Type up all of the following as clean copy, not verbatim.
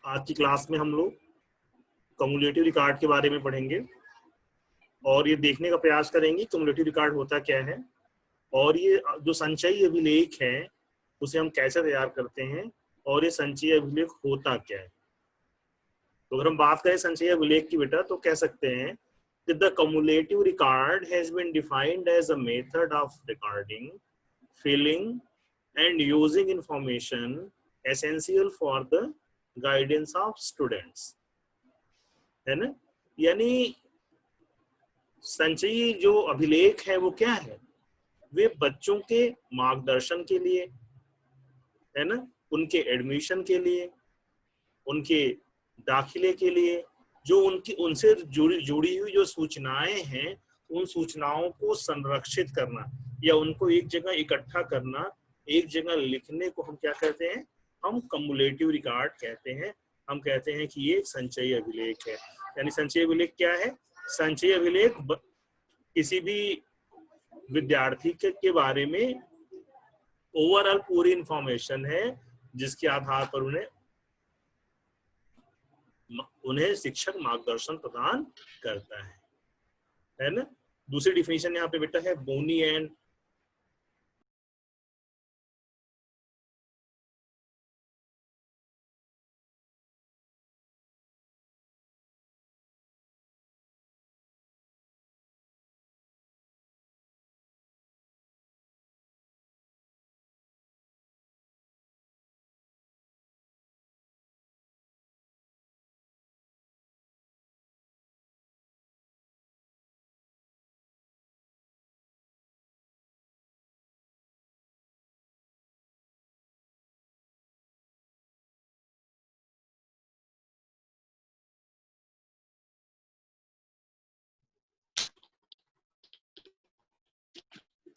आज की क्लास में हम लोग कम्युलेटिव रिकॉर्ड के बारे में पढ़ेंगे और ये देखने का प्रयास करेंगे कम्युलेटिव रिकॉर्ड होता क्या है और ये जो संचयी अभिलेख है उसे हम कैसे तैयार करते हैं और ये संचयी अभिलेख होता क्या है। तो अगर हम बात करें संचयी अभिलेख की बेटा तो कह सकते हैं कि the cumulative record has been defined as a method of recording, filling and using information essential for the guidance of students, है ना। यानी संचयी जो अभिलेख है वो क्या है, वे बच्चों के मार्गदर्शन के लिए, है ना, उनके एडमिशन के लिए, उनके दाखिले के लिए, जो उनकी उनसे जुड़ी हुई जो सूचनाएं हैं उन सूचनाओं को संरक्षित करना या उनको एक जगह इकट्ठा करना, एक जगह लिखने को हम क्या कहते हैं, हम कम्युलेटिव रिकॉर्ड कहते हैं। हम कहते हैं कि ये संचयी अभिलेख है। यानी संचयी अभिलेख क्या है, संचयी अभिलेख किसी भी विद्यार्थी के बारे में ओवरऑल पूरी इंफॉर्मेशन है जिसके आधार पर उन्हें शिक्षक मार्गदर्शन प्रदान करता है ना। दूसरी डिफिनेशन यहाँ पे बेटा है बोनी एंड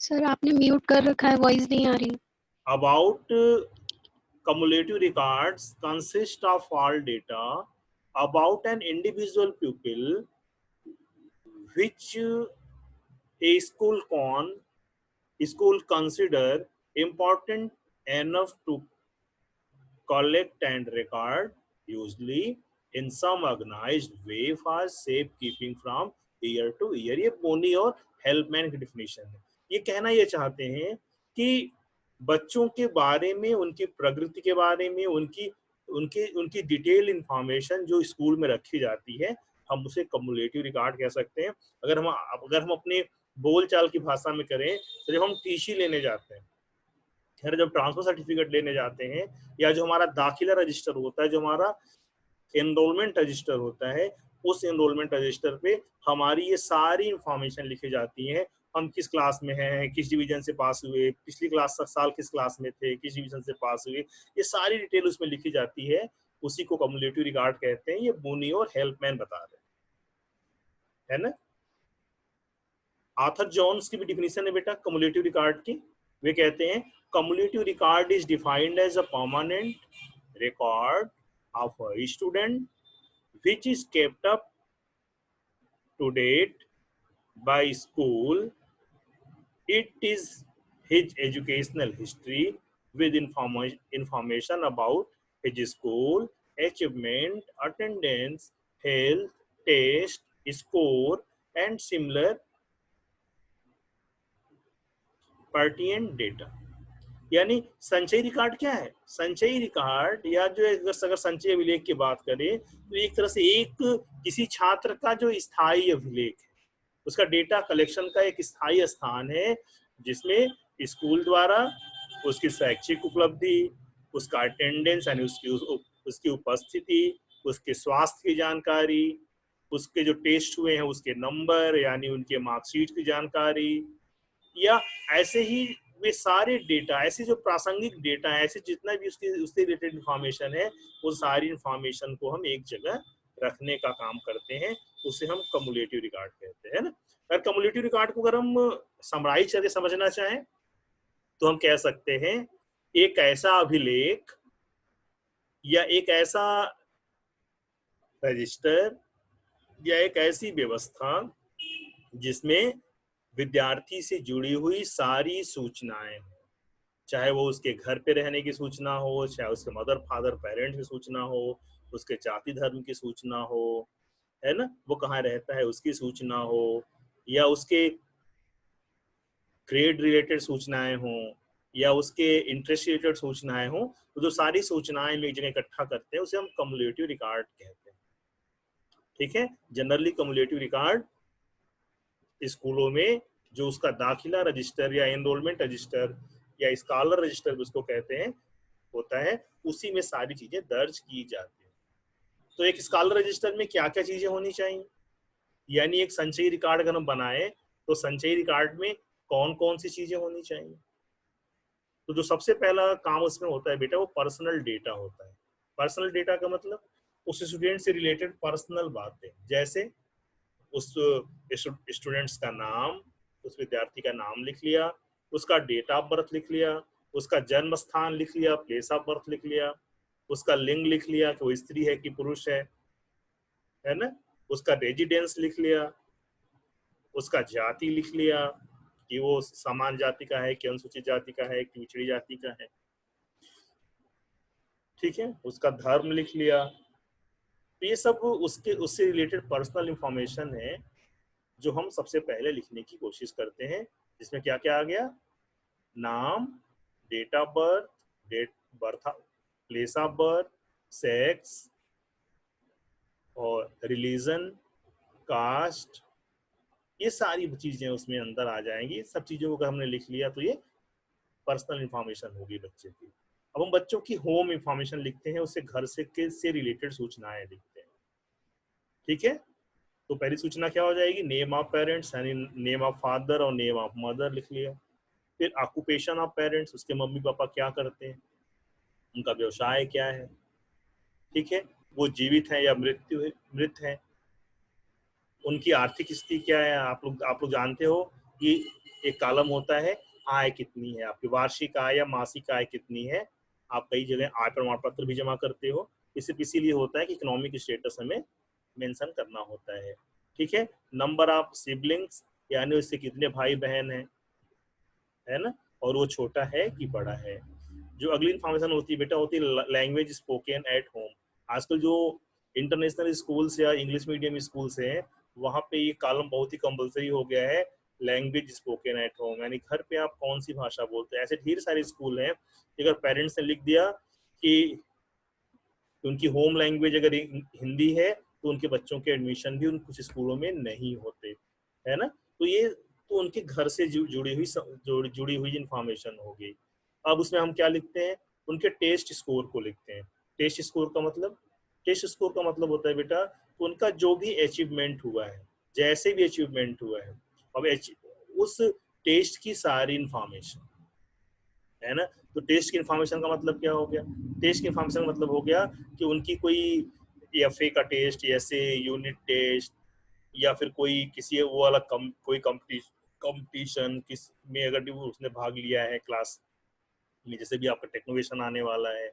सर आपने म्यूट कर रखा है, वॉइस नहीं आ रही। About cumulative records consist of all data about an individual pupil which a school consider important enough to collect and record, usually in some organized way for safekeeping from year to year। ये बोनी और हेल्पमैन की definition है। ये कहना ये चाहते हैं कि बच्चों के बारे में, उनकी प्रगति के बारे में, उनकी उनकी उनकी डिटेल इंफॉर्मेशन जो स्कूल में रखी जाती है, हम उसे कम्युलेटिव रिकॉर्ड कह सकते हैं। अगर हम अपने बोलचाल की भाषा में करें तो जब हम टीसी लेने जाते हैं, जब ट्रांसफर सर्टिफिकेट लेने जाते हैं, या जो हमारा दाखिला रजिस्टर होता है, जो हमारा एनरोलमेंट रजिस्टर होता है, उस एनरोलमेंट रजिस्टर पे हमारी ये सारी इंफॉर्मेशन लिखी जाती है। हम किस क्लास में हैं, किस डिवीजन से पास हुए, पिछली साल किस क्लास में थे, किस डिवीजन से पास हुए, ये सारी डिटेल उसमें लिखी जाती है। उसी को कम्युलेटिव रिकॉर्ड कहते हैं। ये बोनी और हेल्पमैन बता रहे हैं, है ना। आर्थर जोन्स की भी डिफिनेशन है बेटा कम्युलेटिव रिकॉर्ड की। वे कहते हैं cumulative record is defined as a permanent record of a student which is kept up to date by school. It is his educational history with information about his school achievement, attendance, health, test, score and similar pertinent data। यानी संचयी record क्या है, संचयी record या जो अगर संचयी अभिलेख की बात करें तो एक तरह से एक किसी छात्र का जो स्थायी अभिलेख है, उसका डेटा कलेक्शन का एक स्थायी स्थान है जिसमें स्कूल द्वारा उसकी शैक्षिक उपलब्धि, उसका अटेंडेंस यानी उसकी उपस्थिति, उसके स्वास्थ्य की जानकारी, उसके जो टेस्ट हुए हैं उसके नंबर यानी उनके मार्कशीट की जानकारी, या ऐसे ही वे सारे डेटा, ऐसे जो प्रासंगिक डेटा है, ऐसे जितना भी उससे रिलेटेड इंफॉर्मेशन है, वो सारी इंफॉर्मेशन को हम एक जगह रखने का काम करते हैं, उसे हम कम्युलेटिव रिकॉर्ड कहते हैं ना। अगर कम्युलेटिव रिकॉर्ड को अगर हम समराइज करके समझना चाहें तो हम कह सकते हैं एक ऐसा अभिलेख या एक ऐसा रजिस्टर या एक ऐसी व्यवस्था जिसमें विद्यार्थी से जुड़ी हुई सारी सूचनाएं, चाहे वो उसके घर पे रहने की सूचना हो, चाहे उसके मदर फादर पेरेंट्स की सूचना हो, उसके जाति धर्म की सूचना हो, है ना, वो कहाँ रहता है उसकी सूचना हो, या उसके ग्रेड रिलेटेड सूचनाएं हों, या उसके इंटरेस्ट रिलेटेड सूचनाएं हों, तो जो सारी सूचनाएं हम एक जगह इकट्ठा करते हैं उसे हम कम्युलेटिव रिकॉर्ड कहते हैं। ठीक है, जनरली कम्युलेटिव रिकॉर्ड स्कूलों में जो उसका दाखिला रजिस्टर या एनरोलमेंट रजिस्टर या स्कॉलर रजिस्टर उसको कहते हैं होता है, उसी में सारी चीजें दर्ज की जाती हैं। तो एक स्कॉलर रजिस्टर में क्या क्या चीजें होनी चाहिए, यानी एक संचयी रिकॉर्ड अगर हम बनाए तो संचयी रिकॉर्ड में कौन कौन सी चीजें होनी चाहिए। तो जो सबसे पहला काम उसमें होता है बेटा वो पर्सनल डेटा होता है। पर्सनल डेटा का मतलब उस स्टूडेंट से रिलेटेड पर्सनल बातें, जैसे उस स्टूडेंट्स का नाम, उस विद्यार्थी का नाम लिख लिया, उसका डेट ऑफ बर्थ लिख लिया, उसका जन्म स्थान लिख लिया, प्लेस ऑफ बर्थ लिख लिया, उसका लिंग लिख लिया कि वो स्त्री है कि पुरुष है ना, उसका रेजिडेंस लिख लिया, उसका जाति लिख लिया कि वो समान जाति का है कि अनुसूचित जाति का है कि पिछड़ी जाति का है। ठीक है, उसका धर्म लिख लिया। तो ये सब उसके उससे रिलेटेड पर्सनल इंफॉर्मेशन है जो हम सबसे पहले लिखने की कोशिश करते हैं, जिसमें क्या क्या आ गया, नाम, date of birth, date birth, place of birth, sex और रिलीजन, कास्ट, ये सारी चीजें उसमें अंदर आ जाएंगी। सब चीजों को अगर हमने लिख लिया तो ये पर्सनल इंफॉर्मेशन होगी बच्चे की। अब हम बच्चों की होम इंफॉर्मेशन लिखते हैं, उससे घर से रिलेटेड सूचनाएं लिखते हैं। ठीक है, तो पहली सूचना क्या हो जाएगी, नेम ऑफ पेरेंट्स यानी नेम ऑफ फादर और नेम ऑफ मदर लिख लिया। फिर ऑक्यूपेशन ऑफ पेरेंट्स, उसके मम्मी पापा क्या करते हैं, उनका व्यवसाय क्या है। ठीक है, वो जीवित हैं या मृत हैं, उनकी आर्थिक स्थिति क्या है। आप लोग जानते हो कि एक कॉलम होता है आय कितनी है, आपकी वार्षिक आय या मासिक आय कितनी है। आप कई जगह आय प्रमाण पत्र भी जमा करते हो, सिर्फ इसीलिए होता है कि इकोनॉमिक स्टेटस हमें मेंशन करना होता है। ठीक है, नंबर ऑफ सिबलिंग्स यानी उससे कितने भाई बहन हैं, है ना, और वो छोटा है कि बड़ा है। जो अगली इन्फॉर्मेशन होती है बेटा होती है लैंग्वेज स्पोकन एट होम। आजकल जो इंटरनेशनल स्कूल्स या इंग्लिश मीडियम स्कूल्स हैं वहाँ पे ये कॉलम बहुत ही कंपलसरी हो गया है, लैंग्वेज स्पोकन एट होम, यानी घर पे आप कौन सी भाषा बोलते हैं। ऐसे ढेर सारे स्कूल हैं, अगर पेरेंट्स ने लिख दिया कि उनकी होम लैंग्वेज अगर हिंदी है तो उनके बच्चों के एडमिशन भी उन कुछ स्कूलों में नहीं होते, है ना। तो ये तो उनके घर से जुड़ी हुई इंफॉर्मेशन होगी। अब उसमें हम क्या लिखते हैं, उनके टेस्ट स्कोर को लिखते हैं। टेस्ट स्कोर का मतलब, टेस्ट स्कोर का मतलब होता है बेटा उनका जो भी अचीवमेंट हुआ है, जैसे भी अचीवमेंट हुआ है, अब उस टेस्ट की सारी इंफॉर्मेशन, है ना। तो टेस्ट की इंफॉर्मेशन का मतलब क्या हो गया, टेस्ट की इंफॉर्मेशन का मतलब हो गया कि उनकी कोई एफए का टेस्ट, ऐसे यूनिट टेस्ट, या फिर कोई किसी वो वाला कोई कंपटीशन किस में अगर उसने भाग लिया है क्लास में, जैसे भी आपका टेक्नोवेशन आने वाला है,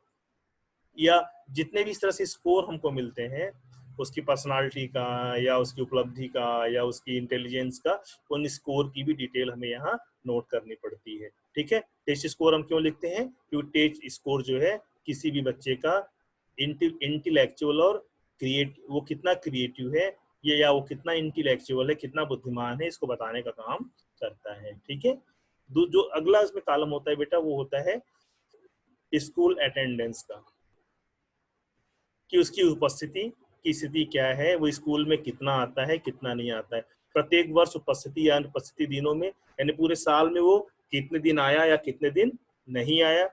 या जितने भी इस तरह से स्कोर हमको मिलते हैं उसकी पर्सनालिटी का या उसकी उपलब्धि का या उसकी इंटेलिजेंस का, उन स्कोर की भी डिटेल हमें यहाँ नोट करनी पड़ती है। ठीक है, टेस्ट स्कोर हम क्यों लिखते हैं, क्योंकि टेस्ट स्कोर जो है किसी भी बच्चे का इंटेलेक्चुअल और वो कितना क्रिएटिव है ये, या वो कितना इंटेलेक्चुअल है, कितना बुद्धिमान है, इसको बताने का काम करता है। ठीक है, जो अगला इसमें कॉलम होता है बेटा वो होता है स्कूल अटेंडेंस का, कि उसकी उपस्थिति की स्थिति क्या है, वो स्कूल में कितना आता है कितना नहीं आता है। प्रत्येक वर्ष उपस्थिति या अनुपस्थिति दिनों में, यानी पूरे साल में वो कितने दिन आया या कितने दिन नहीं आया।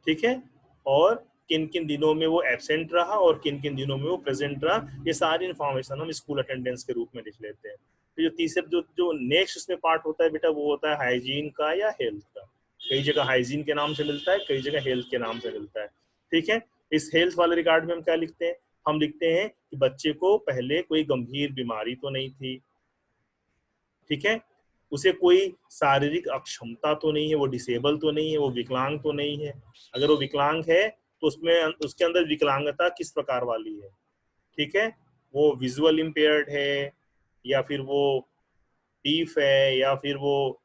ठीक है, और किन किन दिनों में वो एब्सेंट रहा और किन किन दिनों में वो प्रेजेंट रहा, ये सारी इन्फॉर्मेशन हम स्कूल अटेंडेंस के रूप में लिख लेते हैं। तो जो तीसरे जो नेक्स्ट इसमें पार्ट होता है बेटा वो होता है हाइजीन का या हेल्थ का। कई जगह हाइजीन के नाम से मिलता है, कई जगह हेल्थ के नाम से मिलता है। ठीक है, इस हेल्थ वाले रिकॉर्ड में हम क्या लिखते हैं, हम लिखते हैं कि बच्चे को पहले कोई गंभीर बीमारी तो नहीं थी। ठीक है, उसे कोई शारीरिक अक्षमता तो नहीं है, वो डिसेबल तो नहीं है, वो विकलांग तो नहीं है। अगर वो विकलांग है तो उसमें उसके अंदर विकलांगता किस प्रकार वाली है। ठीक है, वो विजुअल इम्पेयर्ड है, या फिर वो डीफ है, या फिर वो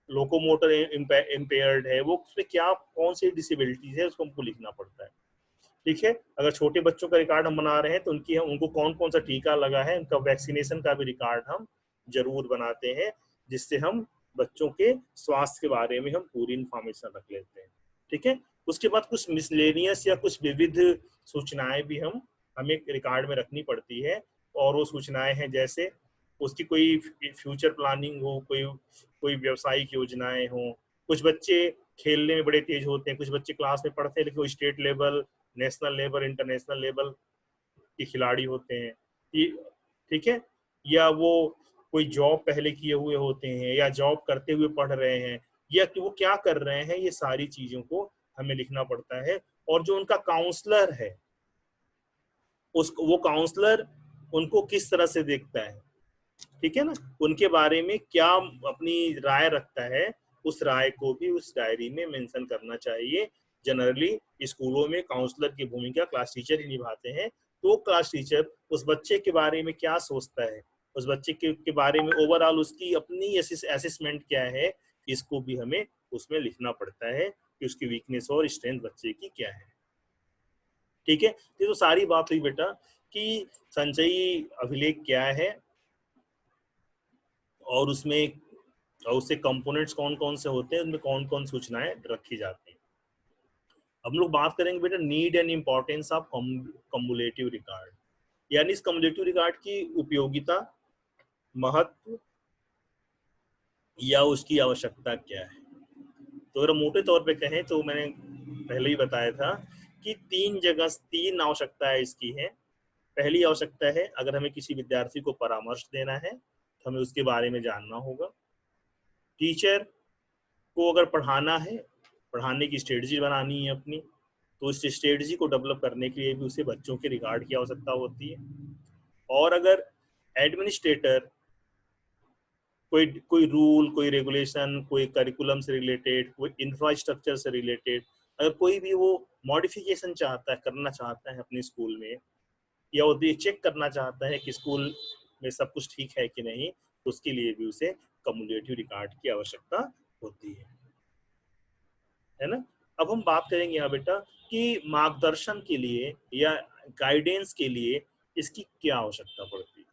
लोकोमोटर इम्पेयर्ड है, वो उसमें क्या कौन सी डिसेबिलिटीज है उसको हमको लिखना पड़ता है। ठीक है, अगर छोटे बच्चों का रिकॉर्ड हम बना रहे हैं तो उनको कौन कौन सा टीका लगा है, उनका वैक्सीनेशन का भी रिकॉर्ड हम जरूर बनाते हैं, जिससे हम बच्चों के स्वास्थ्य के बारे में हम पूरी इंफॉर्मेशन रख लेते हैं। ठीक है, उसके बाद कुछ मिसलेनियस या कुछ विविध सूचनाएं भी हमें रिकॉर्ड में रखनी पड़ती है। और वो सूचनाएं हैं जैसे उसकी कोई फ्यूचर प्लानिंग हो, कोई कोई व्यवसायिक योजनाएं हो। कुछ बच्चे खेलने में बड़े तेज होते हैं, कुछ बच्चे क्लास में पढ़ते हैं लेकिन वो state level, national level, international level के खिलाड़ी होते हैं। ठीक है, या वो कोई जॉब पहले किए हुए होते हैं या जॉब करते हुए पढ़ रहे हैं, या कि वो क्या कर रहे हैं, ये सारी चीजों को हमें लिखना पड़ता है। और जो उनका काउंसलर है, उस वो काउंसलर उनको किस तरह से देखता है, ठीक है ना, उनके बारे में क्या अपनी राय रखता है, उस राय को भी उस डायरी में मेंशन करना चाहिए। जनरली स्कूलों में काउंसलर की भूमिका क्लास टीचर ही निभाते हैं, तो क्लास टीचर उस बच्चे के बारे में क्या सोचता है, उस बच्चे के बारे में ओवरऑल उसकी अपनी असेसमेंट क्या है, इसको भी हमें उसमें लिखना पड़ता है कि उसकी वीकनेस और स्ट्रेंथ बच्चे की क्या है। ठीक है, ये तो सारी बात हुई बेटा कि संचयी अभिलेख क्या है और उसमें और उससे कंपोनेंट्स कौन कौन से होते हैं, उनमें कौन कौन सूचनाएं रखी जाती हैं। हम लोग बात करेंगे बेटा need and importance of cumulative record, यानी इस कम्युलेटिव रिकॉर्ड की उपयोगिता, महत्व या उसकी आवश्यकता क्या है। तो अगर मोटे तौर पे कहें तो मैंने पहले ही बताया था कि तीन आवश्यकताएं इसकी है। पहली आवश्यकता है, अगर हमें किसी विद्यार्थी को परामर्श देना है तो हमें उसके बारे में जानना होगा। टीचर को अगर पढ़ाना है, पढ़ाने की स्ट्रेटजी बनानी है अपनी, तो इस स्ट्रेटजी को डेवलप करने के लिए भी उसे बच्चों के रिकॉर्ड की आवश्यकता होती है। और अगर एडमिनिस्ट्रेटर कोई कोई रूल, कोई रेगुलेशन, कोई करिकुलम से रिलेटेड, कोई इंफ्रास्ट्रक्चर से रिलेटेड अगर कोई भी वो मॉडिफिकेशन करना चाहता है अपने स्कूल में, या वो चेक करना चाहता है कि स्कूल में सब कुछ ठीक है कि नहीं, तो उसके लिए भी उसे कम्युलेटिव रिकॉर्ड की आवश्यकता होती है ना। अब हम बात करेंगे यहाँ बेटा कि मार्गदर्शन के लिए या गाइडेंस के लिए इसकी क्या आवश्यकता पड़ती है।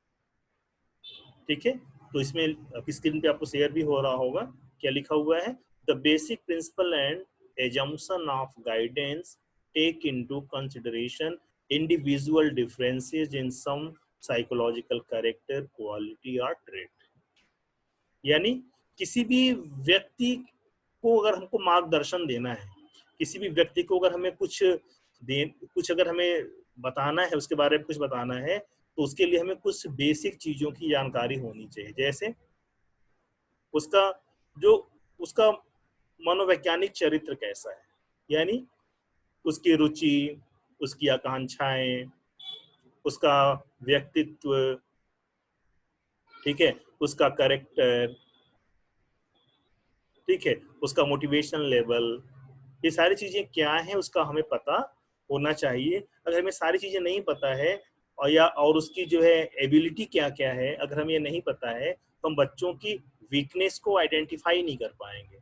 ठीक है, तो इसमें आपकी स्क्रीन पे आपको शेयर भी हो रहा होगा, क्या लिखा हुआ है, the basic principle and assumption of guidance take into consideration individual differences in some psychological character, quality और ट्रेट। यानी किसी भी व्यक्ति को अगर हमको मार्गदर्शन देना है, किसी भी व्यक्ति को अगर हमें कुछ अगर हमें बताना है, उसके बारे में कुछ बताना है, तो उसके लिए हमें कुछ बेसिक चीजों की जानकारी होनी चाहिए। जैसे उसका जो उसका मनोवैज्ञानिक चरित्र कैसा है, यानी उसकी रुचि, उसकी आकांक्षाएं, उसका व्यक्तित्व, ठीक है, उसका करेक्टर, ठीक है, उसका मोटिवेशन लेवल, ये सारी चीजें क्या है उसका हमें पता होना चाहिए। अगर हमें सारी चीजें नहीं पता है और उसकी जो है एबिलिटी क्या क्या है, अगर हमें ये नहीं पता है, तो हम बच्चों की वीकनेस को आइडेंटिफाई नहीं कर पाएंगे।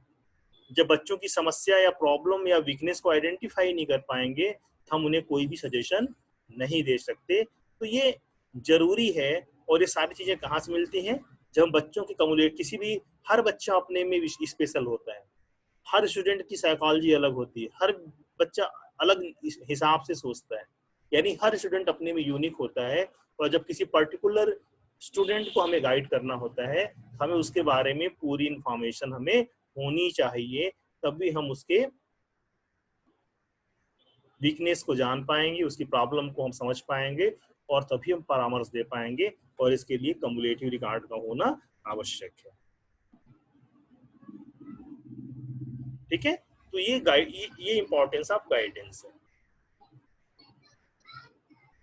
जब बच्चों की समस्या या प्रॉब्लम या वीकनेस को आइडेंटिफाई नहीं कर पाएंगे, तो हम उन्हें कोई भी सजेशन नहीं दे सकते। तो ये जरूरी है। और ये सारी चीजें कहाँ से मिलती हैं, जब हम बच्चों की कम्युनिटी, किसी भी, हर बच्चा अपने में स्पेशल होता है, हर स्टूडेंट की साइकोलॉजी अलग होती है, हर बच्चा अलग हिसाब से सोचता है, यानी हर स्टूडेंट अपने में यूनिक होता है। और जब किसी पर्टिकुलर स्टूडेंट को हमें गाइड करना होता है, हमें उसके बारे में पूरी इंफॉर्मेशन हमें होनी चाहिए, तभी हम उसके वीकनेस को जान पाएंगे, उसकी प्रॉब्लम को हम समझ पाएंगे, और तभी हम परामर्श दे पाएंगे। और इसके लिए कम्युलेटिव रिकॉर्ड का होना आवश्यक है। ठीक है, तो ये इंपॉर्टेंस ऑफ गाइडेंस है।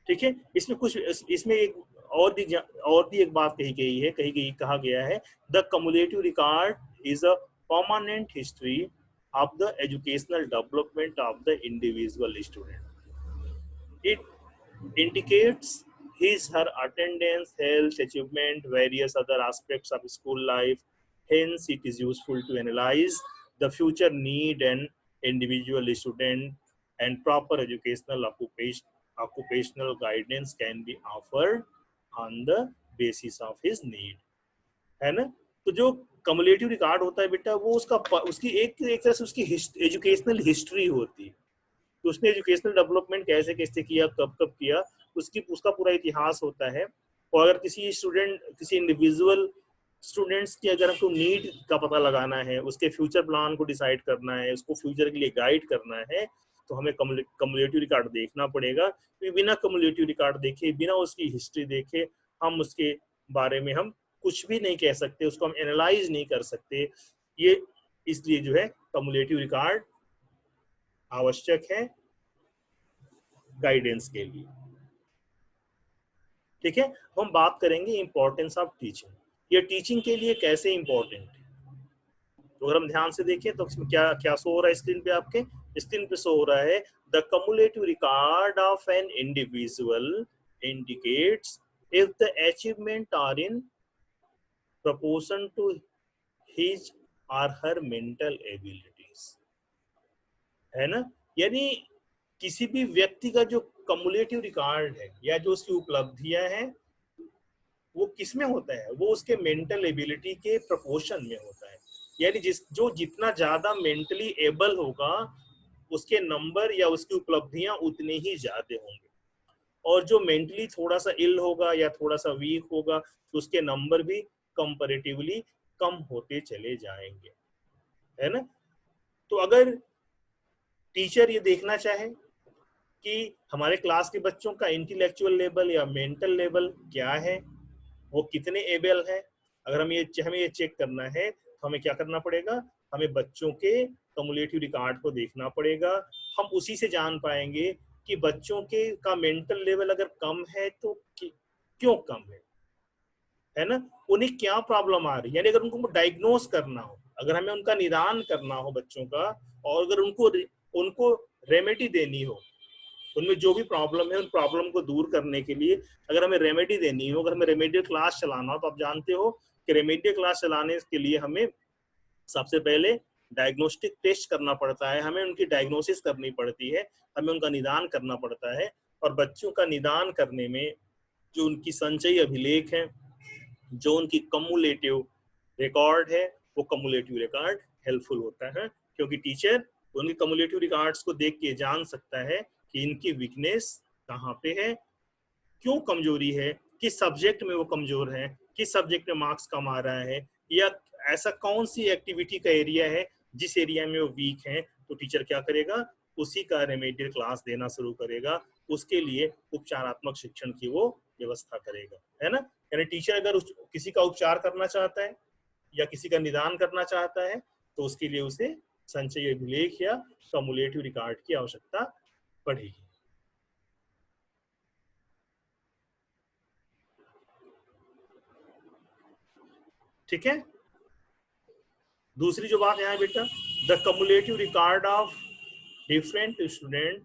ठीक है, इसमें कुछ इसमें एक और भी एक बात कहा गया है, the cumulative record is a permanent history of the educational development of the individual student. It indicates his her attendance, health, achievement, various other aspects of school life, Hence, it is useful to analyze the future need and individual student, and proper educational occupational guidance can be offered on the basis of his need. है ना? तो जो cumulative record होता है बेटा, वो उसकी एक तरह से उसकी एजुकेशनल हिस्ट्री होती है कि उसने एजुकेशनल डेवलपमेंट कैसे कैसे किया, कब कब किया, उसका पूरा इतिहास होता है। और अगर किसी इंडिविजुअल स्टूडेंट्स की अगर हमको नीड का पता लगाना है, उसके फ्यूचर प्लान को डिसाइड करना है, उसको फ्यूचर के लिए गाइड करना है, तो हमें कम्युलेटिव रिकॉर्ड देखना पड़ेगा। तो बिना कम्युलेटिव रिकॉर्ड देखे, बिना उसकी हिस्ट्री देखे, हम उसके बारे में हम कुछ भी नहीं कह सकते, उसको हम एनालाइज नहीं कर सकते। ये इसलिए जो है कम्युलेटिव रिकॉर्ड आवश्यक है गाइडेंस के लिए। ठीक है, हम बात करेंगे इंपॉर्टेंस ऑफ टीचिंग। ये टीचिंग के लिए कैसे इंपॉर्टेंट है, तो अगर हम ध्यान से देखें तो इसमें क्या क्या शो हो रहा है स्क्रीन पे, आपके स्क्रीन पे शो हो रहा है the cumulative record of an individual indicates if the achievement are in proportion to his or her mental abilities, है ना? यानी किसी भी व्यक्ति का जो कम्युलेटिव रिकॉर्ड है या जो उसकी उपलब्धियां हैं, वो किस में होता है? वो उसके मेंटल एबिलिटी के प्रोपोर्शन में होता है। यानी जितना ज्यादा मेंटली एबल होगा, उसके नंबर या उसकी उपलब्धियां उतने ही ज्यादा होंगे। और जो मेंटली थोड़ा सा इल होगा या थोड़ा सा वीक होगा, तो उसके नंबर भी कंपैरेटिवली कम होते चले जाएंगे, है ना? तो अगर टीचर ये देखना चाहे कि हमारे क्लास के बच्चों का इंटेलेक्चुअल लेवल या मेंटल लेवल क्या है, वो कितने एबल है, अगर हमें ये चेक करना है, तो हमें क्या करना पड़ेगा? हमें बच्चों के कम्युलेटिव रिकॉर्ड को देखना पड़ेगा। हम उसी से जान पाएंगे कि बच्चों के का मेंटल लेवल अगर कम है तो क्यों कम है ना? उन्हें क्या प्रॉब्लम आ रही है, यानी अगर उनको डायग्नोस करना हो, अगर हमें उनका निदान करना हो बच्चों का, और अगर उनको रेमेडी देनी हो, उनमें जो भी प्रॉब्लम है उन प्रॉब्लम को दूर करने के लिए अगर हमें रेमेडी देनी हो, अगर हमें रेमेडियल क्लास चलाना हो, तो आप जानते हो कि रेमेडियल क्लास चलाने के लिए हमें सबसे पहले डायग्नोस्टिक टेस्ट करना पड़ता है, हमें उनकी डायग्नोसिस करनी पड़ती है, हमें उनका निदान करना पड़ता है। और बच्चों का निदान करने में जो उनकी संचयी अभिलेख है, जो उनकी कम्युलेटिव रिकॉर्ड है, वो कम्युलेटिव रिकॉर्ड हेल्पफुल होता है, क्योंकि टीचर उनके कम्युलेटिव रिकॉर्ड्स को देख के जान सकता है कि इनकी वीकनेस कहाँ पे है, क्यों कमजोरी है, किस सब्जेक्ट में वो कमजोर है, किस सब्जेक्ट में मार्क्स कम आ रहा है, या ऐसा कौन सी एक्टिविटी का एरिया है जिस एरिया में वो वीक है। तो टीचर क्या करेगा? उसी का रेमेडियल क्लास देना शुरू करेगा, उसके लिए उपचारात्मक शिक्षण की वो व्यवस्था करेगा, है ना? यानी टीचर अगर किसी का उपचार करना चाहता है या किसी का निदान करना चाहता है, तो उसके लिए उसे संचयी अभिलेख या कम्युलेटिव रिकॉर्ड की आवश्यकता पड़ेगी। ठीक है, दूसरी जो बात है बेटा, the cumulative record of different student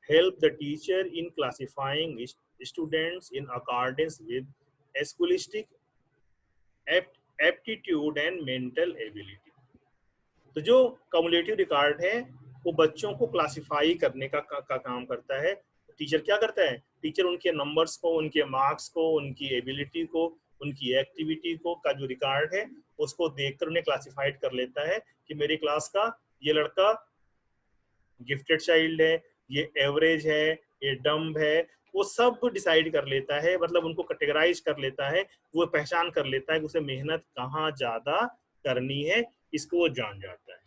help the teacher in classifying students in accordance with scholastic aptitude and mental ability. तो जो कम्युलेटिव रिकॉर्ड है, वो बच्चों को क्लासिफाई करने का काम करता है। टीचर क्या करता है? टीचर उनके नंबर्स को, उनके मार्क्स को, उनकी एबिलिटी को, उनकी एक्टिविटी को का जो रिकॉर्ड है, उसको देखकर उन्हें क्लासिफाइड कर लेता है कि मेरी क्लास का ये लड़का गिफ्टेड चाइल्ड है, ये एवरेज है, ये डम्ब है, वो सब डिसाइड कर लेता है, मतलब उनको कैटेगराइज कर लेता है, वो पहचान कर लेता है कि उसे मेहनत कहाँ ज्यादा करनी है, इसको वो जान जाता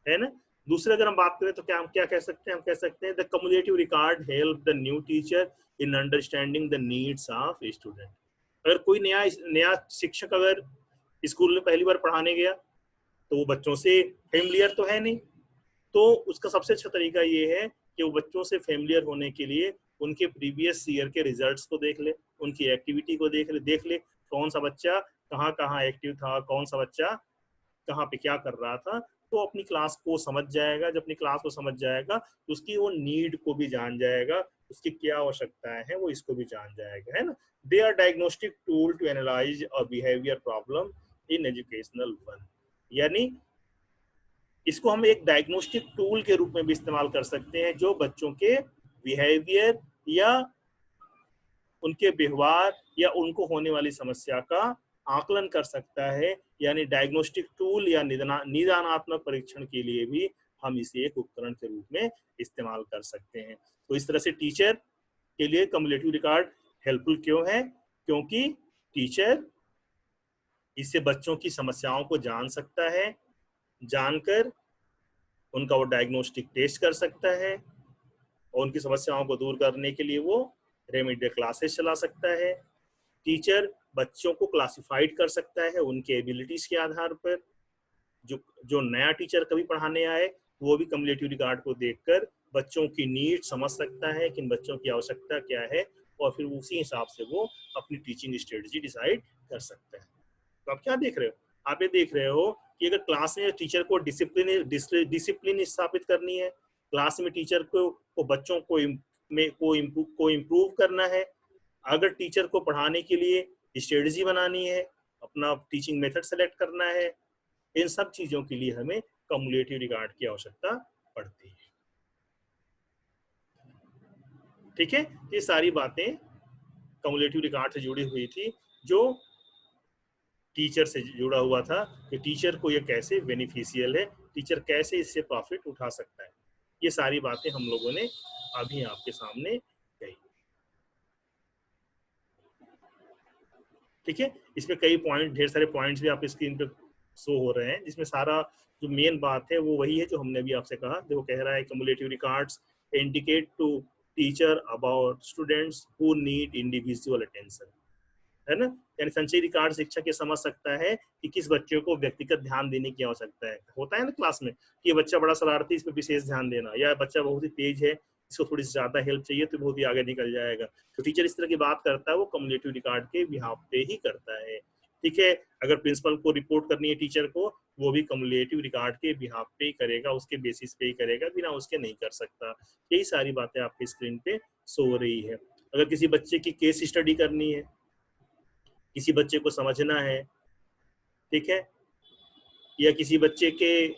है ना? दूसरे अगर हम बात करें तो क्या हम क्या कह सकते हैं? हम कह सकते हैं the cumulative record help the new teacher in understanding the needs of student. अगर कोई नया शिक्षक अगर स्कूल में पहली बार पढ़ाने गया, तो वो बच्चों से फेमिलियर तो है नहीं, तो उसका सबसे अच्छा तरीका ये है कि वो बच्चों से फेमिलियर होने के लिए उनके प्रीवियस ईयर के रिजल्ट्स को देख ले, उनकी एक्टिविटी को देख ले कौन सा बच्चा कहाँ कहाँ एक्टिव था, कौन सा बच्चा कहाँ पे क्या कर रहा था, तो अपनी क्लास को समझ जाएगा। जब अपनी क्लास को समझ जाएगा तो उसकी वो नीड को भी जान जाएगा, उसकी क्या आवश्यकताएं हैं वो इसको भी जान जाएगा, है ना? They are diagnostic tool to analyse a behaviour problem in educational one. यानी इसको हम एक डायग्नोस्टिक टूल के रूप में भी इस्तेमाल कर सकते हैं, जो बच्चों के बिहेवियर या उनके व्यवहार या उनको होने वाली समस्या का आकलन कर सकता है। यानी डायग्नोस्टिक टूल या निदानात्मक परीक्षण के लिए भी हम इसे एक उपकरण के रूप में इस्तेमाल कर सकते हैं। तो इस तरह से टीचर के लिए कम्युलेटिव रिकॉर्ड हेल्पफुल क्यों है? क्योंकि टीचर इससे बच्चों की समस्याओं को जान सकता है, जानकर उनका वो डायग्नोस्टिक टेस्ट कर सकता है और उनकी समस्याओं को दूर करने के लिए वो रेमेडियल क्लासेस चला सकता है। टीचर बच्चों को क्लासिफाइड कर सकता है उनके एबिलिटीज के आधार पर। जो जो नया टीचर कभी पढ़ाने आए वो भी कम्युलेटिव रिकॉर्ड को देखकर बच्चों की नीड समझ सकता है कि इन बच्चों की आवश्यकता क्या है, और फिर उसी हिसाब से वो अपनी टीचिंग स्ट्रेटजी डिसाइड कर सकता है। तो आप क्या देख रहे हो? आप ये देख रहे हो कि अगर क्लास में टीचर को डिसिप्लिन स्थापित करनी है, क्लास में टीचर को बच्चों को इम्प्रूव करना है, अगर टीचर को पढ़ाने के लिए स्ट्रेटजी बनानी है, अपना टीचिंग मेथड सेलेक्ट करना है, इन सब चीजों के लिए हमें कम्युलेटिव रिकॉर्ड की आवश्यकता पड़ती है। ठीक है, ये सारी बातें कम्युलेटिव रिकॉर्ड से जुड़ी हुई थी, जो टीचर से जुड़ा हुआ था कि टीचर को ये कैसे बेनिफिशियल है, टीचर कैसे इससे प्रॉफिट उठा सकता है। ये सारी बातें हम लोगों ने अभी आपके सामने कही। ठीक है, इसमें कई पॉइंट, ढेर सारे पॉइंट्स भी आपकी स्क्रीन पे शो हो रहे हैं, जिसमें सारा जो मेन बात है वो वही है जो हमने भी आपसे कहा। देखो, कह रहा है cumulative records indicate to teacher about students who need individual attention, है ना। यानी संचयी रिकॉर्ड शिक्षक ये समझ सकता है कि किस बच्चे को व्यक्तिगत ध्यान देने की आवश्यकता है। होता है ना क्लास में कि ये बच्चा बड़ा शरारती, इस पर विशेष ध्यान देना, या बच्चा बहुत ही तेज है, इसको थोड़ी सी ज्यादा हेल्प चाहिए तो बहुत ही आगे निकल जाएगा। तो टीचर इस तरह की बात करता है वो कम्युलेटिव रिकॉर्ड के बिहाफ पे ही करता है। ठीक है, अगर प्रिंसिपल को रिपोर्ट करनी है टीचर को, वो भी कम्युलेटिव रिकॉर्ड के बिहाफ पे ही करेगा, उसके बेसिस पे ही करेगा, बिना उसके नहीं कर सकता। यही सारी बातें आपकी स्क्रीन पे शो हो रही है। अगर किसी बच्चे की केस स्टडी करनी है, किसी बच्चे को समझना है, ठीक है, या किसी बच्चे के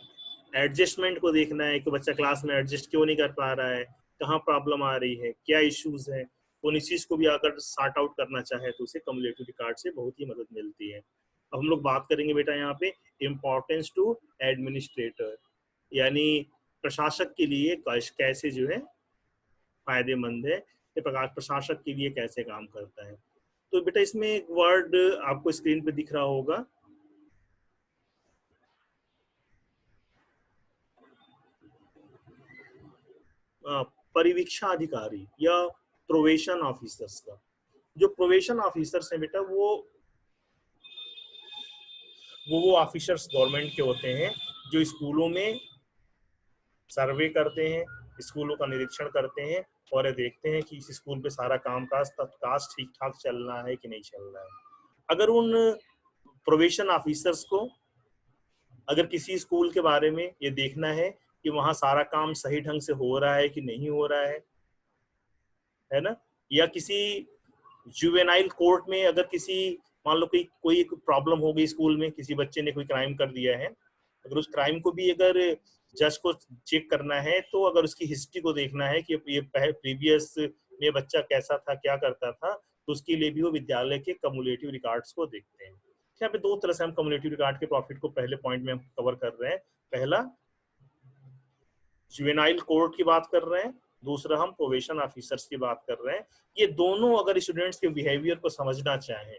एडजस्टमेंट को देखना है कि बच्चा क्लास में एडजस्ट क्यों नहीं कर पा रहा है, कहाँ प्रॉब्लम आ रही है, क्या इश्यूज है, उन इश्यूज को भी अगर सॉर्ट आउट करना चाहे तो उसे कम्युलेटिव रिकॉर्ड से बहुत ही मदद मिलती है। अब हम लोग बात करेंगे बेटा यहाँ पे इम्पोर्टेंस टू एडमिनिस्ट्रेटर, यानी प्रशासक के लिए कैसे जो है फायदेमंद है, ये प्रशासक के लिए कैसे काम करता है। तो बेटा इसमें एक वर्ड आपको स्क्रीन पे दिख रहा होगा, परिवीक्षा अधिकारी या प्रोवेशन ऑफिसर्स का। जो प्रोवेशन ऑफिसर्स हैं बेटा, वो ऑफिसर्स गवर्नमेंट के होते हैं जो स्कूलों में सर्वे करते हैं, स्कूलों का निरीक्षण करते हैं और ये देखते हैं कि इस स्कूल पे सारा कामकाज तत्काल ठीक ठाक चल रहा है कि नहीं चल रहा है। अगर उन प्रोवेशन ऑफिसर्स को अगर किसी स्कूल के बारे में ये देखना है कि वहाँ सारा काम सही ढंग से हो रहा है कि नहीं हो रहा है ना, या किसी जुवेनाइल कोर्ट में अगर किसी, मान लो कोई प्रॉब्लम हो गई स्कूल में, किसी बच्चे ने कोई क्राइम कर दिया है, अगर उस क्राइम को भी अगर जज को चेक करना है तो अगर उसकी हिस्ट्री को देखना है कि ये प्रीवियस में बच्चा कैसा था, क्या करता था, तो उसके लिए भी वो विद्यालय के कम्युलेटिव रिकॉर्ड्स को देखते हैं। यहाँ पे दो तरह से हम कम्युलेटिव रिकॉर्ड के प्रॉफिट को पहले पॉइंट में हम कवर कर रहे हैं। पहला जुवेनाइल कोर्ट की बात कर रहे हैं, दूसरा हम प्रोबेशन ऑफिसर्स की बात कर रहे हैं। ये दोनों अगर स्टूडेंट्स के बिहेवियर को समझना चाहें,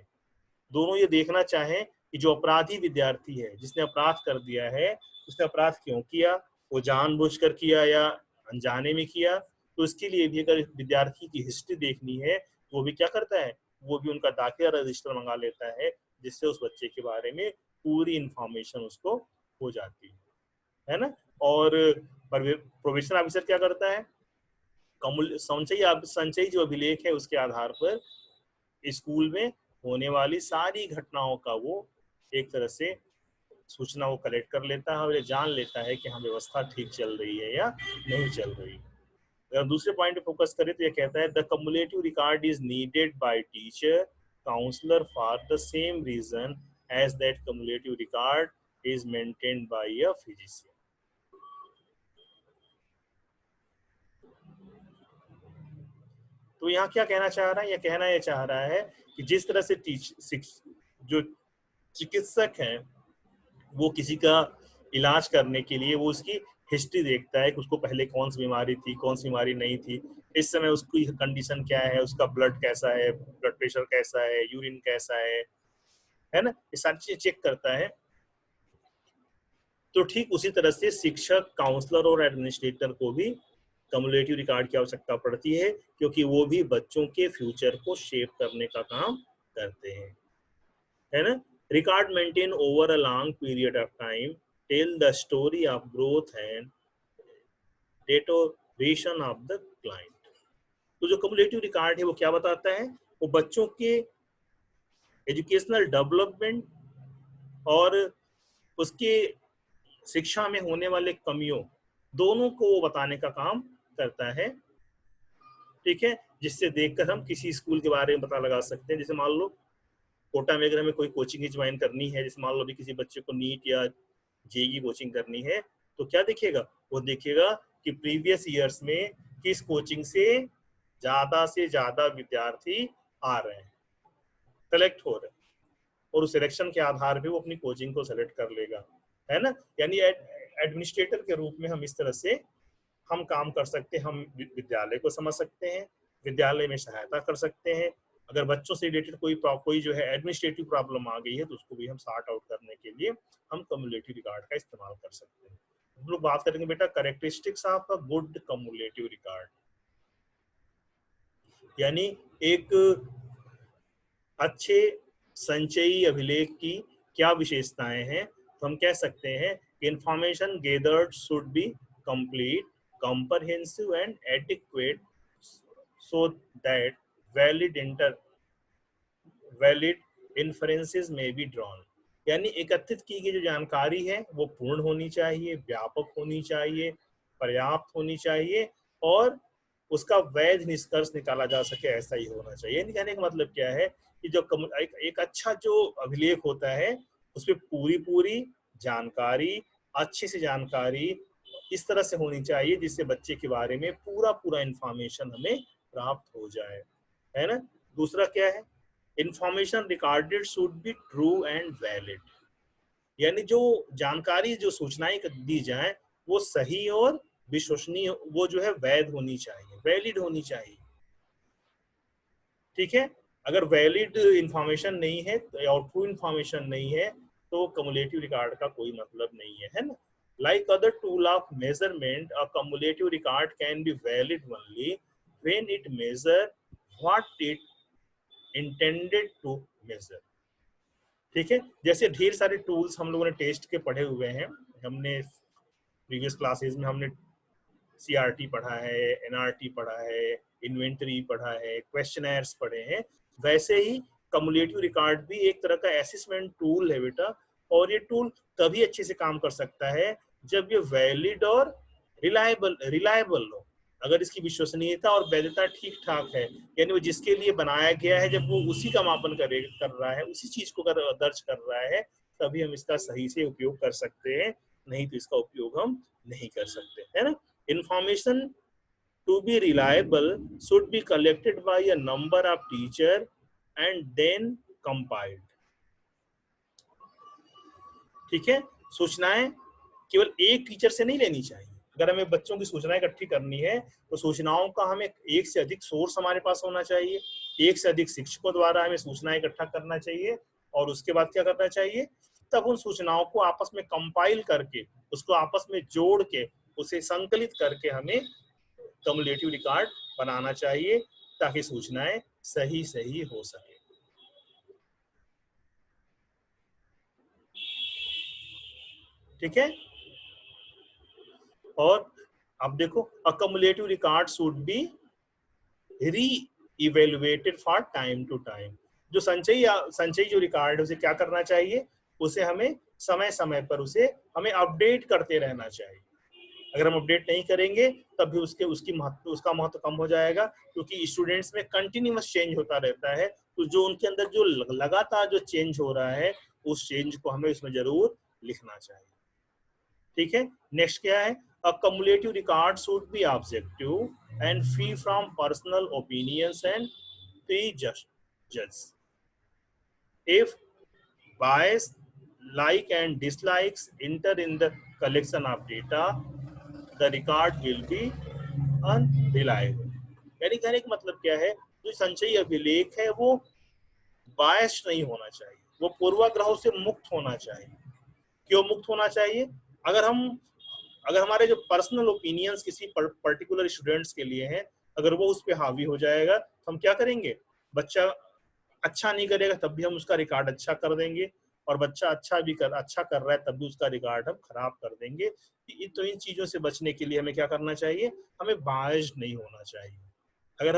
दोनों ये देखना चाहें कि जो अपराधी विद्यार्थी है, जिसने अपराध कर दिया है, उसने अपराध क्यों किया, वो जानबूझकर किया या अनजाने में किया, तो इसके लिए भी अगर विद्यार्थी की हिस्ट्री देखनी है, वो भी क्या करता है, वो भी उनका दाखिला रजिस्टर मंगा लेता है, जिससे उस बच्चे के बारे में पूरी इंफॉर्मेशन उसको हो जाती है ना। और प्रोबेशन ऑफिसर क्या करता है, संचयी जो अभिलेख है उसके आधार पर स्कूल में होने वाली सारी घटनाओं का वो एक तरह से सूचना वो कलेक्ट कर लेता है और ये जान लेता है कि हाँ व्यवस्था ठीक चल रही है या नहीं चल रही। अगर दूसरे पॉइंट पे फोकस करें तो ये कहता है the cumulative record is needed by teacher counsellor for the same reason as that cumulative record is maintained by a physician. तो यहाँ क्या कहना चाह रहा है, यह कहना यह चाह रहा है कि जिस तरह से जो चिकित्सक हैं वो किसी का इलाज करने के लिए वो उसकी हिस्ट्री देखता है कि उसको पहले कौन सी बीमारी थी, कौन सी बीमारी नहीं थी, इस समय उसकी कंडीशन क्या है, उसका ब्लड कैसा है, ब्लड प्रेशर कैसा है, यूरिन कैसा है ना, ये सारी चीजें चेक करता है। तो ठीक उसी तरह से शिक्षक, काउंसलर और एडमिनिस्ट्रेटर को भी कम्युलेटिव रिकॉर्ड की आवश्यकता पड़ती है, क्योंकि वो भी बच्चों के फ्यूचर को शेप करने का काम करते हैं, है ना। Record maintain over a long period of time tell the story of growth and deterioration of the client. तो जो कम्युलेटिव रिकॉर्ड है वो क्या बताता है, वो बच्चों के एजुकेशनल डेवलपमेंट और उसके शिक्षा में होने वाले कमियों दोनों को वो बताने का काम करता है, ठीक है। जिससे देखकर हम किसी स्कूल के बारे में पता लगा सकते हैं। जैसे मान लो कोटा में अगर हमें कोई कोचिंग ज्वाइन करनी है, जैसे मान लो अभी किसी बच्चे को नीट या जेई की कोचिंग करनी है, तो क्या देखेगा, वो देखेगा कि प्रीवियस ईयर्स में किस कोचिंग से ज्यादा विद्यार्थी आ रहे हैं, सेलेक्ट हो रहे हैं, और उस सिलेक्शन के आधार पे वो अपनी कोचिंग को सेलेक्ट कर लेगा, है ना। यानी एडमिनिस्ट्रेटर के रूप में हम इस तरह से हम काम कर सकते हैं, हम विद्यालय को समझ सकते हैं, विद्यालय में सहायता कर सकते हैं। अगर बच्चों से रिलेटेड कोई जो है एडमिनिस्ट्रेटिव प्रॉब्लम आ गई है तो उसको भी हम सॉर्ट आउट करने के लिए हम कम्युलेटिव रिकॉर्ड का इस्तेमाल कर सकते हैं। हम लोग बात करेंगे बेटा characteristics of a good cumulative record, यानी एक अच्छे संचयी अभिलेख की क्या विशेषताएं हैं। तो हम कह सकते हैं information gathered should be complete, comprehensive and adequate so that valid inferences may be drawn। यानी एकत्रित की गई जो जानकारी है वो पूर्ण होनी चाहिए, व्यापक होनी चाहिए, पर्याप्त होनी चाहिए और उसका वैध निष्कर्ष निकाला जा सके, ऐसा ही होना चाहिए। यानी कहने का मतलब क्या है कि जो एक अच्छा जो अभिलेख होता है उसमें पूरी जानकारी, अच्छी सी जानकारी इस तरह से होनी चाहिए जिससे बच्चे के बारे में पूरा इंफॉर्मेशन हमें प्राप्त हो जाए, है ना। दूसरा क्या है, information recorded should be true and valid, यानी जो जानकारी, जो सूचनाएं दी जाए वो सही और विश्वसनीय, वो जो है वैध होनी चाहिए, वैलिड होनी चाहिए, ठीक है। अगर वैलिड इंफॉर्मेशन नहीं है और ट्रू इंफॉर्मेशन नहीं है तो कम्युलेटिव रिकॉर्ड का कोई मतलब नहीं है ना। Like other tool of measurement, a cumulative record can be valid only when it measure what it intended to measure, ठीक है। जैसे ढेर सारे टूल्स हम लोगों ने टेस्ट के पढ़े हुए हैं, हमने प्रीवियस क्लासेस में हमने सीआरटी पढ़ा है, एनआरटी पढ़ा है, इन्वेंटरी पढ़ा है, क्वेश्चनर्स पढ़े हैं, वैसे ही कम्युलेटिव रिकॉर्ड भी एक तरह का असेसमेंट टूल है बेटा। और ये टूल तभी अच्छे से काम कर सकता है जब ये वैलिड और रिलायबल हो। अगर इसकी विश्वसनीयता और वैधता ठीक ठाक है, यानी वो जिसके लिए बनाया गया है, जब वो उसी का मापन कर रहा है, उसी चीज को दर्ज कर रहा है, तभी हम इसका सही से उपयोग कर सकते हैं, नहीं तो इसका उपयोग हम नहीं कर सकते, है ना। Information to be reliable should be collected by a number of teacher and then compiled, ठीक है। सूचनाएं केवल एक टीचर से नहीं लेनी चाहिए। अगर हमें बच्चों की सूचनाएं इकट्ठी करनी है तो सूचनाओं का हमें एक से अधिक सोर्स हमारे पास होना चाहिए, एक से अधिक शिक्षकों द्वारा हमें सूचनाएं इकट्ठा करना चाहिए, और उसके बाद क्या करना चाहिए, तब उन सूचनाओं को आपस में कंपाइल करके, उसको आपस में जोड़ के, उसे संकलित करके हमें कम्युलेटिव रिकॉर्ड बनाना चाहिए ताकि सूचनाएं सही हो सके, ठीक है। और अब देखो, a cumulative record should be re-evaluated for time to time. जो संचयी जो रिकॉर्ड है उसे क्या करना चाहिए, उसे हमें समय समय पर उसे हमें अपडेट करते रहना चाहिए। अगर हम अपडेट नहीं करेंगे तब भी उसका महत्व कम हो जाएगा, क्योंकि स्टूडेंट्स में कंटिन्यूअस चेंज होता रहता है। तो जो उनके अंदर जो लगातार जो चेंज हो रहा है उस चेंज को हमें इसमें जरूर लिखना चाहिए। ठीक है, नेक्स्ट क्या है, अ cumulative record should be objective and free from personal opinions and prejudices. If bias, like and dislikes enter in the collection of data, the record will be unreliable. यानी कहने का मतलब क्या है, जो संचयी अभिलेख है वो बायस नहीं होना चाहिए, वो पूर्वाग्रहों से मुक्त होना चाहिए। क्यों मुक्त होना चाहिए? अगर हम अगर हमारे जो पर्सनल ओपिनियंस किसी पर्टिकुलर स्टूडेंट्स के लिए हैं, अगर वो उस पर हावी हो जाएगा तो हम क्या करेंगे, बच्चा अच्छा नहीं करेगा तब भी हम उसका रिकॉर्ड अच्छा कर देंगे, और बच्चा अच्छा कर रहा है तब भी उसका रिकॉर्ड हम खराब कर देंगे। तो इन चीजों से बचने के लिए हमें क्या करना चाहिए, हमें बायस्ड नहीं होना चाहिए। अगर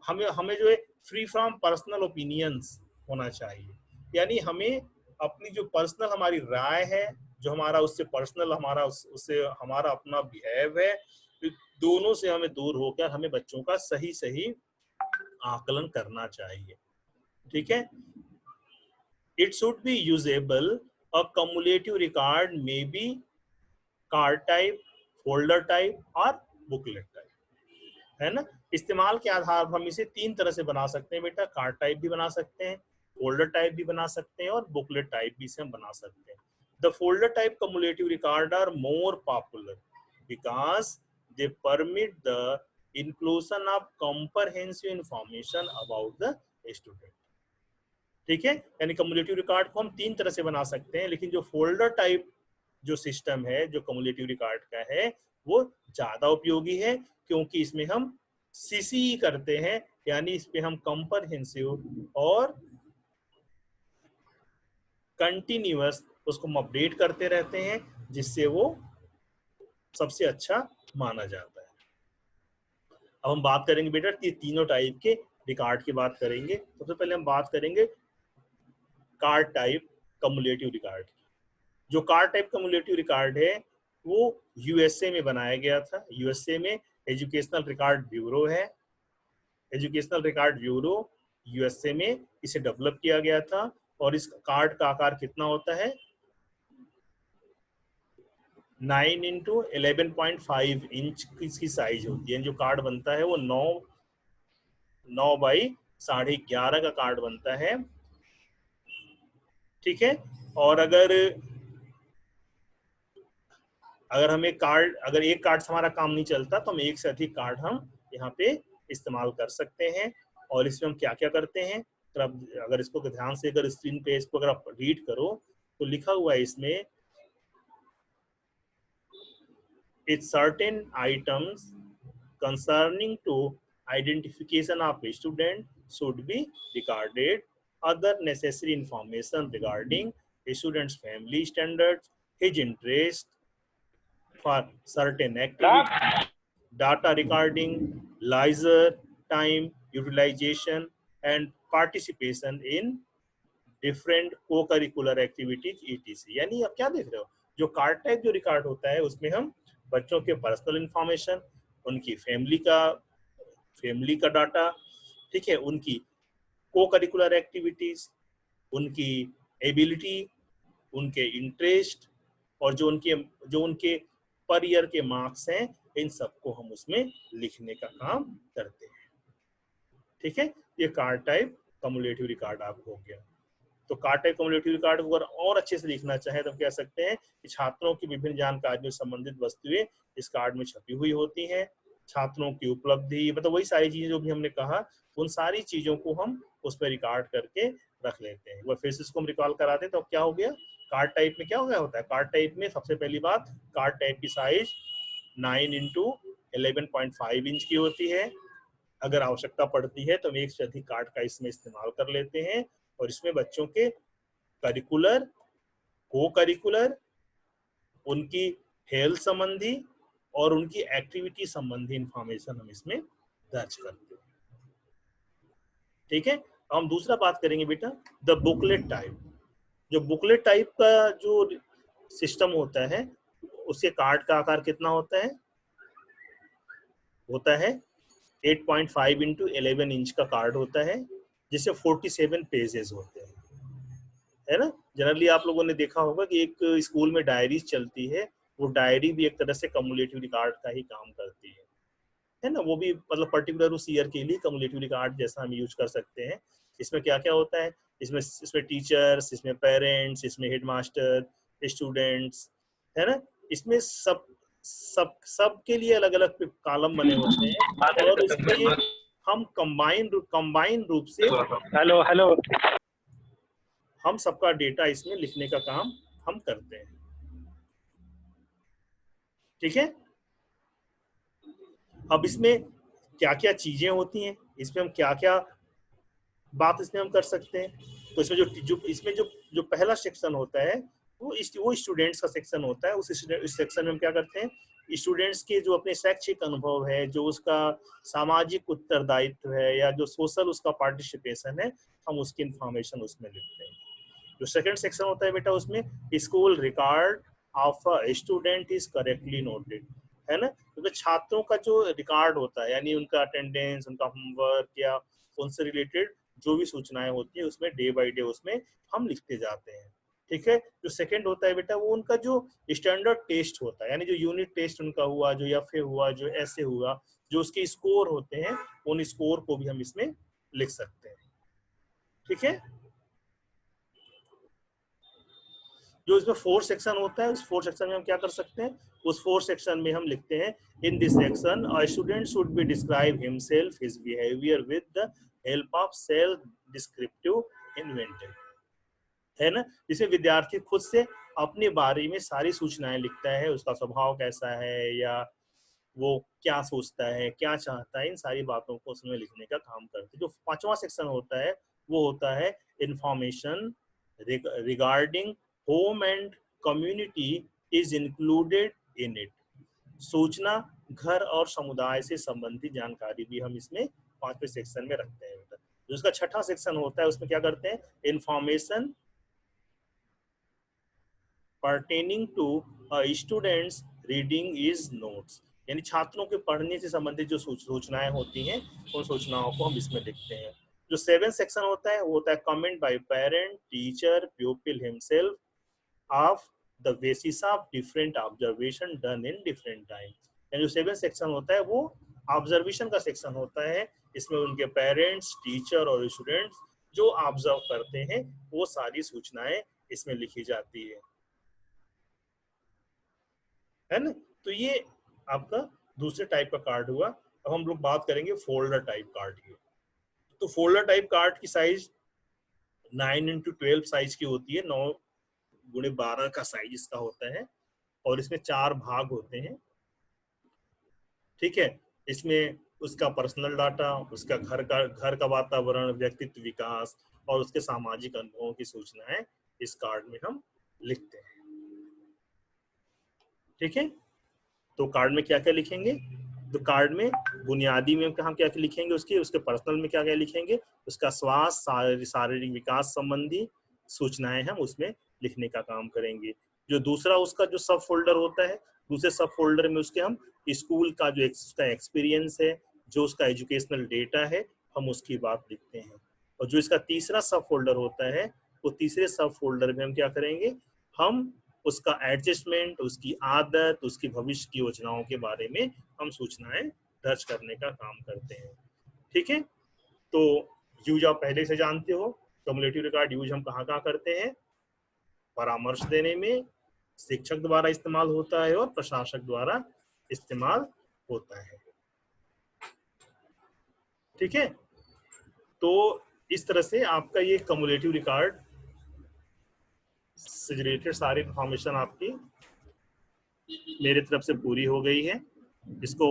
हमें हमें जो है फ्री फ्रॉम पर्सनल ओपिनियंस होना चाहिए, यानी हमें अपनी जो पर्सनल हमारी राय है, जो हमारा उससे पर्सनल हमारा उससे हमारा अपना बिहेव है, दोनों से हमें दूर होकर हमें बच्चों का सही सही आकलन करना चाहिए। ठीक है, it should be usable, a cumulative record may be card type, folder type और बुकलेट टाइप, है ना। इस्तेमाल के आधार पर हम इसे तीन तरह से बना सकते हैं बेटा, कार्ड टाइप भी बना सकते हैं, फोल्डर टाइप भी बना सकते हैं और बुकलेट टाइप भी इसे हम बना सकते हैं। The folder type cumulative record are more popular because they permit the inclusion of comprehensive information about the student। ठीक है, यानी cumulative रिकॉर्ड को हम तीन तरह से बना सकते हैं, लेकिन जो फोल्डर टाइप जो सिस्टम है जो cumulative रिकॉर्ड का है वो ज्यादा उपयोगी है, क्योंकि इसमें हम सीसी करते हैं, यानी इस पे हम कंप्रहेंसिव और कंटिन्यूअस उसको हम अपडेट करते रहते हैं, जिससे वो सबसे अच्छा माना जाता है। अब हम बात करेंगे बेटा तीनों टाइप के रिकॉर्ड की बात करेंगे। सबसे पहले हम बात करेंगे कार्ड टाइप कम्युलेटिव रिकॉर्ड की। जो कार्ड टाइप कम्युलेटिव रिकॉर्ड है वो यूएसए में बनाया गया था। यूएसए में एजुकेशनल रिकॉर्ड ब्यूरो है, एजुकेशनल रिकॉर्ड ब्यूरो यूएसए में इसे डेवलप किया गया था। और इस कार्ड का आकार कितना होता है, 9 इंटू 11.5 इंच की इसकी साइज होती है। जो कार्ड बनता है वो 9 बाई 11.5 का कार्ड बनता है। ठीक है, और अगर हमें कार्ड, अगर एक कार्ड से हमारा काम नहीं चलता तो हम एक से अधिक कार्ड हम यहाँ पे इस्तेमाल कर सकते हैं। और इसमें हम क्या क्या करते हैं, तो अगर इसको ध्यान से अगर स्क्रीन पे इसको अगर आप रीड करो तो लिखा हुआ है इसमें, it's certain items concerning to identification of a student should be recorded. Other necessary information regarding a student's family standards, his interest for certain activity, data recording, leisure time utilization, and participation in different को curricular activities etc. यानी आप क्या देख रहे हो, जो card type जो record होता है उसमें हम बच्चों के पर्सनल इंफॉर्मेशन, उनकी फैमिली का डाटा, ठीक है, उनकी को करिकुलर एक्टिविटीज, उनकी एबिलिटी, उनके इंटरेस्ट, और जो उनके पर ईयर के मार्क्स हैं, इन सबको हम उसमें लिखने का काम करते हैं। ठीक है, ये कार्ड टाइप कम्युलेटिव रिकॉर्ड आपको हो गया। तो कार्ड टाइप कम्युलेटिव रिकॉर्ड को अगर और अच्छे से लिखना चाहे तो कह सकते हैं कि छात्रों की विभिन्न जानकारियों से संबंधित वस्तुएं इस कार्ड में छपी हुई होती हैं। छात्रों की उपलब्धि, मतलब वही सारी चीजें जो भी हमने कहा, उन सारी चीजों को हम उस पर रिकॉर्ड करके रख लेते हैं। वो फिर से इसको हम रिकॉल करा दें तो क्या हो गया, कार्ड टाइप में क्या हो गया होता है, कार्ड टाइप में सबसे पहली बात, कार्ड टाइप की साइज 9 इंटू 11.5 इंच की होती है। अगर आवश्यकता पड़ती है तो हम एक से अधिक कार्ड का इसमें इस्तेमाल कर लेते हैं, और इसमें बच्चों के करिकुलर, को करिकुलर, उनकी हेल्थ संबंधी और उनकी एक्टिविटी संबंधी इंफॉर्मेशन हम इसमें दर्ज करते हैं। ठीक है, हम दूसरा बात करेंगे बेटा द बुकलेट टाइप। जो बुकलेट टाइप का जो सिस्टम होता है उसके कार्ड का आकार कितना होता है 8.5 इंटू 11 इंच का कार्ड होता है, जिसे 47 पेजेस होते हैं, है ना। जनरली आप लोगों ने देखा होगा कि एक स्कूल में डायरीज चलती है, वो डायरी भी एक तरह से कम्युलेटिव रिकॉर्ड का ही काम करती है ना। वो भी मतलब पर्टिकुलर उस ईयर के लिए कम्युलेटिव रिकॉर्ड जैसा हम यूज कर सकते हैं। इसमें क्या क्या होता है, इसमें टीचर्स, इसमें पेरेंट्स, इसमें हेडमास्टर, स्टूडेंट्स, है ना। इसमें सब सब सब के लिए अलग अलग कॉलम बने होते हैं, और इसमें हम कंबाइन रूप से हेलो हेलो हम सबका डेटा इसमें लिखने का काम हम करते हैं। ठीक है, अब इसमें क्या क्या चीजें होती हैं, इसमें हम क्या क्या बात इसमें हम कर सकते हैं। तो इसमें जो इसमें जो पहला सेक्शन होता है वो स्टूडेंट्स का सेक्शन होता है। उस सेक्शन में हम क्या करते हैं, स्टूडेंट्स के जो अपने शैक्षिक अनुभव है, जो उसका सामाजिक उत्तरदायित्व है, या जो सोशल उसका पार्टिसिपेशन है, हम उसकी इंफॉर्मेशन उसमें लिखते हैं। जो सेकंड सेक्शन होता है बेटा, उसमें school record of a student is correctly noted, है ना। तो छात्रों का जो रिकॉर्ड होता है, यानी उनका अटेंडेंस, उनका होमवर्क, या उनसे रिलेटेड जो भी सूचनाएं होती है, उसमें डे बाय डे उसमें हम लिखते जाते हैं। ठीक है, जो सेकंड होता है बेटा, वो उनका जो स्टैंडर्ड टेस्ट होता है, यानी जो यूनिट टेस्ट उनका हुआ, जो एफ हुआ, जो ऐसे हुआ, जो उसके स्कोर होते हैं, उन स्कोर को भी हम इसमें लिख सकते हैं। ठीक है, जो इसमें 4 सेक्शन होता है, उस 4 सेक्शन में हम क्या कर सकते हैं, उस 4 सेक्शन में हम लिखते हैं, in this section a student should be describe himself his behaviour with the help of self descriptive inventory, है ना। जिसमें विद्यार्थी खुद से अपने बारे में सारी सूचनाएं लिखता है, उसका स्वभाव कैसा है, या वो क्या सोचता है, क्या चाहता है, इन सारी बातों को उसमें लिखने का काम करते हैं। जो 5वां सेक्शन होता है, वो होता है information regarding home and community is included in it. सूचना घर और समुदाय से संबंधित जानकारी भी हम इसमें 5वें सेक्शन में रखते हैं। जो उसका 6वां सेक्शन होता है, उसमें क्या करते हैं, information pertaining to a student's reading is notes, यानी छात्रों के पढ़ने से संबंधित जो सूचनाएं होती हैं, उन सूचनाओं को हम इसमें लिखते हैं। जो 7वां सेक्शन होता है, वो होता है comment by parent, teacher, प्यूपिल himself of the basis of different observation done in different time. यानी जो 7वां सेक्शन होता है, वो ऑब्जर्वेशन का सेक्शन होता है। इसमें उनके पेरेंट्स, टीचर और स्टूडेंट्स जो ऑब्जर्व करते हैं, वो सारी सूचनाएं इसमें लिखी जाती है ना। तो ये आपका दूसरे टाइप का कार्ड हुआ। अब हम लोग बात करेंगे फोल्डर टाइप कार्ड की। तो फोल्डर टाइप कार्ड की साइज 9x12 साइज की होती है, 9x12 का साइज इसका होता है, और इसमें 4 भाग होते हैं। ठीक है, इसमें उसका पर्सनल डाटा, उसका घर का वातावरण, व्यक्तित्व विकास, और उसके सामाजिक अनुभवों की सूचनाएं इस कार्ड में हम लिखते हैं। ठीक है, तो कार्ड में क्या क्या लिखेंगे, तो कार्ड में बुनियादी में हम क्या क्या लिखेंगे, उसके पर्सनल में क्या क्या लिखेंगे, उसका स्वास्थ्य, शारीरिक विकास संबंधी सूचनाएं हम उसमें लिखने का काम करेंगे। जो दूसरा उसका जो सब फोल्डर होता है, दूसरे सब फोल्डर में उसके हम स्कूल का जो उसका एक्सपीरियंस है, जो उसका एजुकेशनल डेटा है, हम उसकी बात लिखते हैं। और जो इसका तीसरा सब फोल्डर होता है, वो तीसरे सब फोल्डर में हम क्या करेंगे, हम उसका एडजस्टमेंट, उसकी आदत, उसकी भविष्य की योजनाओं के बारे में हम सूचनाएं दर्ज करने का काम करते हैं। ठीक है, तो यूज आप पहले से जानते हो, कम्युलेटिव रिकॉर्ड यूज हम कहाँ कहाँ करते हैं, परामर्श देने में शिक्षक द्वारा इस्तेमाल होता है, और प्रशासक द्वारा इस्तेमाल होता है। ठीक है, तो इस तरह से आपका ये कम्युलेटिव रिकॉर्ड से रिलेटेड सारी इंफॉर्मेशन आपकी मेरे तरफ से पूरी हो गई है। इसको